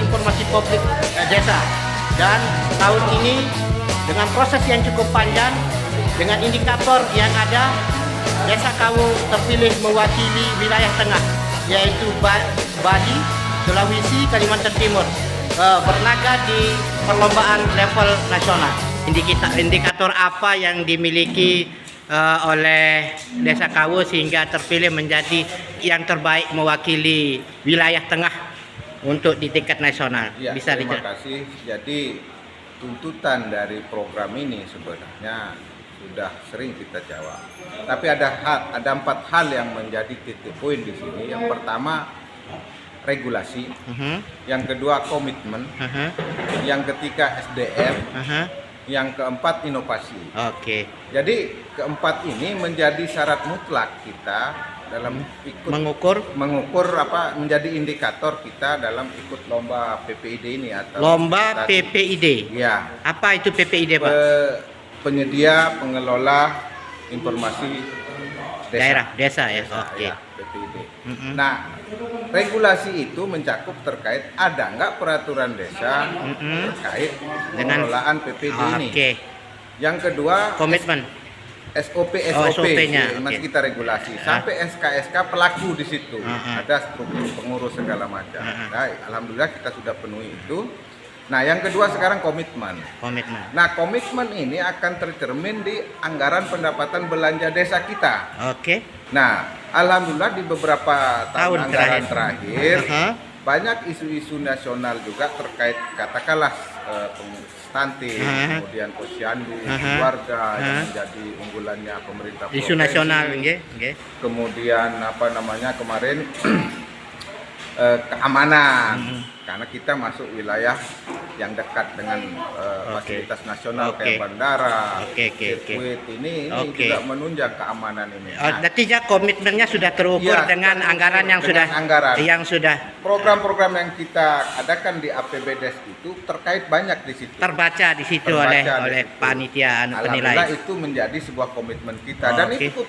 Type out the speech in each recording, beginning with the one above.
informasi publik desa. Dan tahun ini dengan proses yang cukup panjang, dengan indikator yang ada, Desa Kawu terpilih mewakili wilayah tengah, yaitu Bali, Sulawesi, Kalimantan Timur, berlaga di perlombaan level nasional. Indikator apa yang dimiliki oleh Desa Kawu sehingga terpilih menjadi yang terbaik mewakili wilayah tengah untuk di tingkat nasional? Ya, Bisa terima dijelaskan? kasih. Jadi tuntutan dari program ini sebenarnya sudah sering kita jawab. Tapi ada 4 hal yang menjadi titik poin di sini. Yang pertama regulasi, yang kedua komitmen, yang ketiga SDM, yang keempat inovasi. Oke. Jadi keempat ini menjadi syarat mutlak kita dalam ikut mengukur apa menjadi indikator kita dalam ikut lomba PPID ini atau Lomba PPID. Ya. Apa itu PPID, Pak? Penyedia pengelola informasi Desa ya. Oke. Ya, PPID. Nah, regulasi itu mencakup terkait ada nggak peraturan desa terkait dengan pengelolaan PPID ini. Oke. Yang kedua Komitmen. SOP-nya okay. kita regulasi sampai SK pelaku di situ ada struktur pengurus segala macam. Nah, alhamdulillah kita sudah penuhi itu. Nah, yang kedua sekarang komitmen. Nah, komitmen ini akan tercermin di anggaran pendapatan belanja desa kita. Oke. Nah, alhamdulillah di beberapa tahun anggaran terakhir banyak isu-isu nasional juga terkait katakanlah stunting, kemudian posyandu, keluarga yang menjadi unggulannya pemerintah provinsi. Isu nasional, kemudian apa namanya kemarin keamanan, karena kita masuk wilayah yang dekat dengan fasilitas nasional kayak bandara, sirkuit ini juga menunjang keamanan ini. Artinya komitmennya sudah terukur dengan anggaran yang sudah program-program yang kita adakan di APBDes itu terkait banyak di situ. Terbaca di situ oleh panitia penilai. Alhamdulillah itu menjadi sebuah komitmen kita dan itu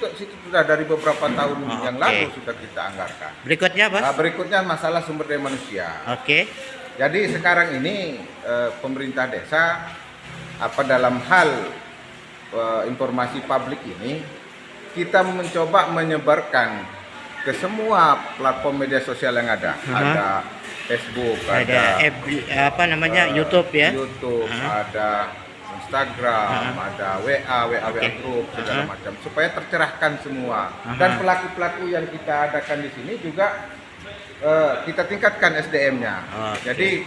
sudah dari beberapa tahun yang lalu sudah kita anggarkan. Berikutnya, Bos? Berikutnya masalah sumber daya manusia. Oke. Jadi sekarang ini pemerintah desa dalam hal informasi publik ini kita mencoba menyebarkan ke semua platform media sosial yang ada. Ada Facebook, ada YouTube ya. YouTube, ada Instagram, ada WA group segala macam supaya tercerahkan semua. Dan pelaku-pelaku yang kita adakan di sini juga kita tingkatkan SDM-nya. Jadi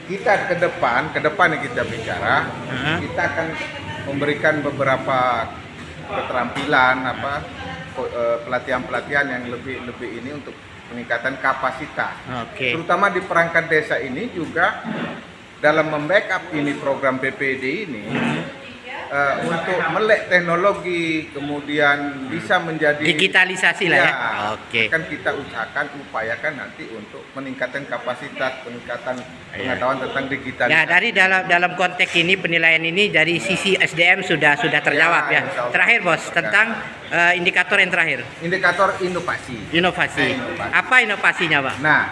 kita ke depan yang kita bicara, kita akan memberikan beberapa keterampilan pelatihan-pelatihan yang lebih ini untuk peningkatan kapasitas. Terutama di perangkat desa ini juga dalam membackup ini program PPID ini untuk melek teknologi kemudian bisa menjadi digitalisasi lah ya. Kan kita upayakan nanti untuk meningkatkan kapasitas, peningkatan pengetahuan tentang digitalisasi. Ya, dari dalam konteks ini penilaian ini dari sisi SDM sudah terjawab ya. Terakhir, Bos, tentang indikator yang terakhir. Indikator inovasi. Apa inovasinya, Pak? Nah,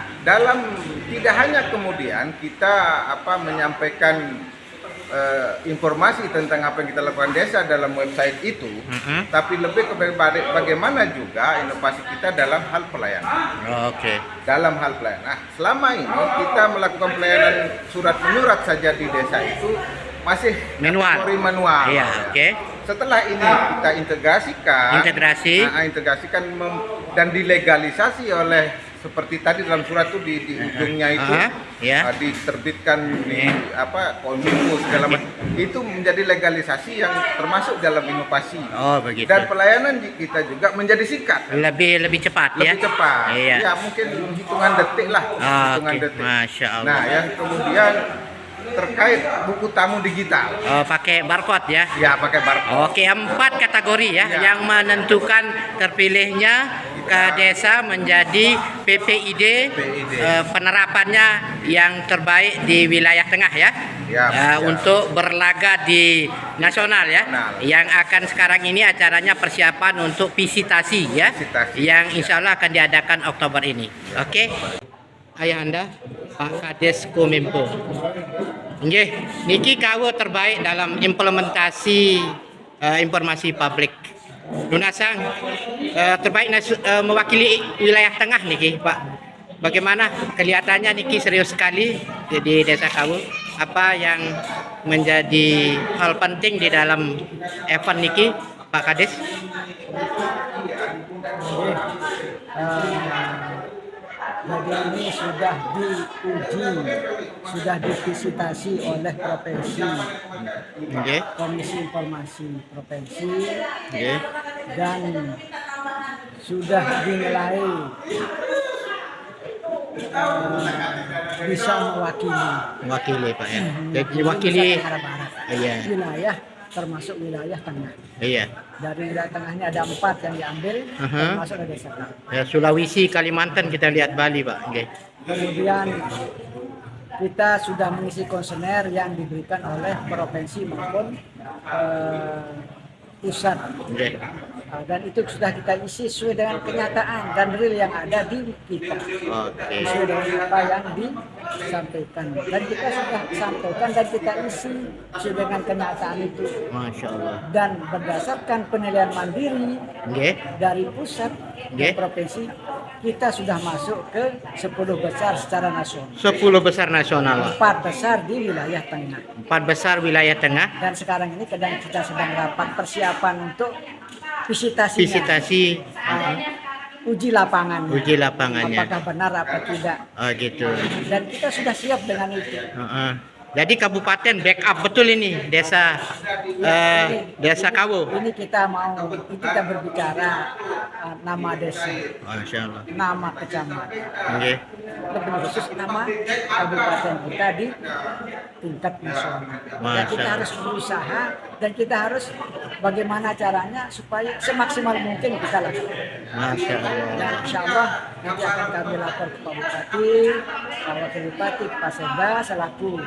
tidak hanya kemudian kita menyampaikan informasi tentang apa yang kita lakukan desa dalam website itu, tapi lebih kepada bagaimana juga inovasi kita dalam hal pelayanan. Dalam hal pelayanan. Nah, selama ini kita melakukan pelayanan surat menyurat saja di desa itu masih manual. Setelah ini kita integrasikan dan dilegalisasi oleh seperti tadi dalam surat itu di ujungnya itu diterbitkan kominfo segala macam, itu menjadi legalisasi yang termasuk dalam inovasi. Dan pelayanan kita juga menjadi singkat, lebih cepat. Ya mungkin hitungan detik lah. Masya Allah. Nah, yang kemudian terkait buku tamu digital. Pakai barcode ya? Ya, pakai barcode. 4 kategori ya, yang menentukan terpilihnya ke desa menjadi PPID. Penerapannya yang terbaik di wilayah tengah ya. Untuk berlaga di nasional ya. Yang akan sekarang ini acaranya persiapan untuk visitasi ya. Yang insya Allah akan diadakan Oktober ini. ayahanda Pak Kades Kominfo. Nggih, niki kawula terbaik dalam implementasi informasi publik. Lunasang terbaik mewakili wilayah tengah niki, Pak. Bagaimana kelihatannya niki serius sekali di desa kawula. Apa yang menjadi hal penting di dalam event niki, Pak Kades? Jadi ini sudah diuji, sudah divisitasi oleh provinsi, Komisi Informasi Provinsi, dan sudah dinilai bisa mewakili Pak ya. Jadi mewakili wilayah termasuk wilayah tengah. Iya. Dari wilayah tengahnya ada 4 yang diambil, termasuk ada desa Kawul. Ya, Sulawesi, Kalimantan, kita lihat Bali, Pak. Kemudian kita sudah mengisi kuesioner yang diberikan oleh provinsi maupun pusat. Dan itu sudah kita isi sesuai dengan kenyataan dan real yang ada di kita. Sesuai dengan apa yang disampaikan. Dan kita sudah sampaikan dan kita isi sesuai dengan kenyataan itu. Masya Allah. Dan berdasarkan penilaian mandiri dari pusat dan provinsi, kita sudah masuk ke 10 besar secara nasional. 10 besar nasional. 4 besar di wilayah tengah. 4 besar wilayah tengah. Dan sekarang ini kita sedang rapat persiapan untuk visitasinya. Uji lapangan. Lapangannya. Apakah benar apa tidak. Oh gitu. Dan kita sudah siap dengan itu. Jadi kabupaten backup betul ini desa desa Kawul. Ini kita berbicara nama desa, Masya Allah. nama kecamatan, lebih khusus nama kabupaten kita di tingkat nasional. Dan kita harus berusaha dan kita harus bagaimana caranya supaya semaksimal mungkin kita lakukan. Masya Allah. Dan insya Allah nanti akan kami lapor ke Pak Bupati, Pak Wakil Bupati, Pak Sekda selaku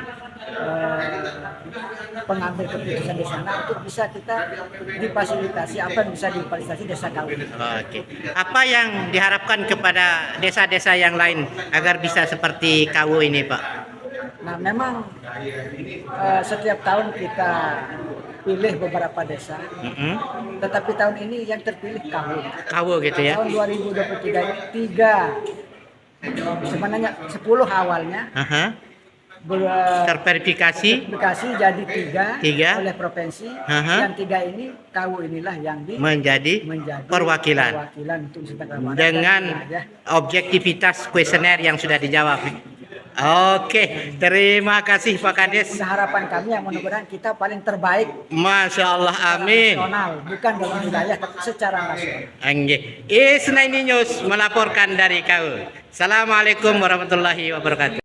pengambil keputusan di sana untuk bisa kita difasilitasi apa yang bisa difasilitasi desa Kawul. Oke. Apa yang diharapkan kepada desa-desa yang lain agar bisa seperti Kawul ini, Pak? Nah, memang setiap tahun kita pilih beberapa desa, tetapi tahun ini yang terpilih Kawul. Kawul gitu ya? Tahun 2023 ini 3, sebenarnya 10 awalnya. Terverifikasi jadi 3 oleh provinsi. Yang 3 ini Kawul inilah yang menjadi perwakilan untuk dengan objektivitas kuesioner yang sudah dijawab. Oke, terima kasih Pak Kades. Harapan kami yang mudah-mudahan kita paling terbaik. Masya Allah, amin. Nasional, bukan dalam wilayah tapi secara nasional. Isnaini News melaporkan dari Kawul. Assalamualaikum warahmatullahi wabarakatuh.